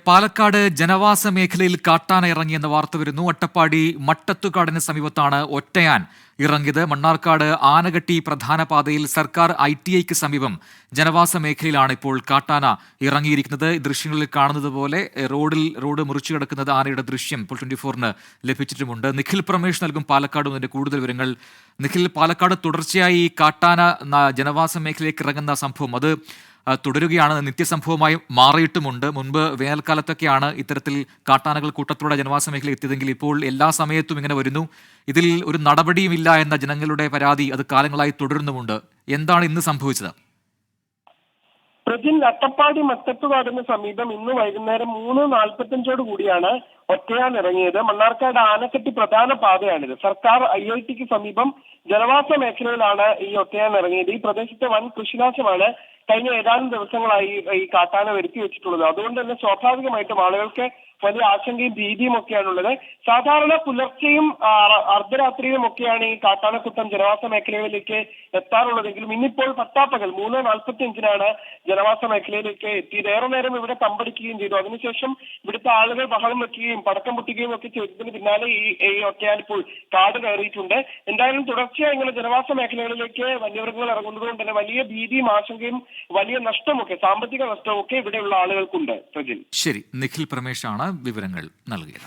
പാലക്കാട് ജനവാസ മേഖലയിൽ കാട്ടാന ഇറങ്ങിയെന്ന വാർത്ത വരുന്നു. അട്ടപ്പാടി മട്ടത്തുകാടിന് സമീപത്താണ് ഒറ്റയാൻ ഇറങ്ങിയത്. മണ്ണാർക്കാട് ആനകട്ടി പ്രധാന പാതയിൽ സർക്കാർ ITIക്ക് സമീപം ജനവാസ മേഖലയിലാണ് ഇപ്പോൾ കാട്ടാന ഇറങ്ങിയിരിക്കുന്നത്. ദൃശ്യങ്ങളിൽ കാണുന്നത് പോലെ റോഡ് മുറിച്ചു കിടക്കുന്നത് ആനയുടെ ദൃശ്യം ഇപ്പോൾ 24-ന് ലഭിച്ചിട്ടുമുണ്ട്. നിഖിൽ പ്രമേഷ് നൽകും പാലക്കാട് ഇതിന്റെ കൂടുതൽ വിവരങ്ങൾ. നിഖിൽ, പാലക്കാട് തുടർച്ചയായി കാട്ടാന ജനവാസ മേഖലയിലേക്ക് ഇറങ്ങുന്ന സംഭവം അത് തുടരുകയാണ്, നിത്യസംഭവമായി മാറിയിട്ടുമുണ്ട്. മുൻപ് വേനൽക്കാലത്തൊക്കെയാണ് ഇത്തരത്തിൽ കാട്ടാനകൾ കൂട്ടത്തോടെ ജനവാസ മേഖല എത്തിയതെങ്കിൽ ഇപ്പോൾ എല്ലാ സമയത്തും ഇങ്ങനെ വരുന്നു. ഇതിൽ ഒരു നടപടിയുമില്ല എന്ന ജനങ്ങളുടെ പരാതി അത് കാലങ്ങളായി തുടരുന്നുമുണ്ട്. എന്താണ് ഇന്ന് സംഭവിച്ചത്? പ്രജിൻ, അട്ടപ്പാടി മട്ടത്തുകാടിന് സമീപം ഇന്ന് വൈകുന്നേരം 3:45 കൂടിയാണ് ഒറ്റയാൻ ഇറങ്ങിയത്. മണ്ണാർക്കാട് ആനക്കട്ടി പ്രധാന പാതയാണിത്. സർക്കാർ IITക്ക് സമീപം ജനവാസ മേഖലയിലാണ് ഈ ഒറ്റയാൻ ഇറങ്ങിയത്. ഈ പ്രദേശത്തെ വൻ കൃഷിനാശമാണ് കഴിഞ്ഞ ഏതാനും ദിവസങ്ങളായി ഈ കാട്ടാന വരുത്തി വെച്ചിട്ടുള്ളത്. അതുകൊണ്ട് തന്നെ സ്വാഭാവികമായിട്ടും ആളുകൾക്ക് വലിയ ആശങ്കയും ഭീതിയും ഒക്കെയാണുള്ളത്. സാധാരണ പുലർച്ചെയും അർദ്ധരാത്രിയിലും ഒക്കെയാണ് ഈ കാട്ടാനക്കൂട്ടം ജനവാസ മേഖലകളിലേക്ക് എത്താറുള്ളതെങ്കിലും ഇന്നിപ്പോൾ പട്ടാപ്പകൽ 3:45-നാണ് ജനവാസ മേഖലയിലേക്ക് എത്തിയത്. ഏറെ നേരം ഇവിടെ തമ്പടിക്കുകയും ചെയ്തു. അതിനുശേഷം ഇവിടുത്തെ ആളുകൾ ബഹളം വെക്കുകയും പടക്കം പൊട്ടിക്കുകയും ഒക്കെ ചെയ്തതിന് പിന്നാലെ ഈ ഒറ്റയാൻ ഇപ്പോൾ കാട് കയറിയിട്ടുണ്ട്. എന്തായാലും തുടർച്ചയായി ഇങ്ങനെ ജനവാസ മേഖലകളിലേക്ക് വന്യമൃഗങ്ങൾ ഇറങ്ങുന്നത് കൊണ്ട് തന്നെ വലിയ ഭീതിയും ആശങ്കയും വലിയ നഷ്ടമൊക്കെ, സാമ്പത്തിക നഷ്ടമൊക്കെ ഇവിടെയുള്ള ആളുകൾക്കുണ്ട്. ശരി, നിഖിൽ പ്രമേഷാണ് വിവരങ്ങൾ നൽകിയത്.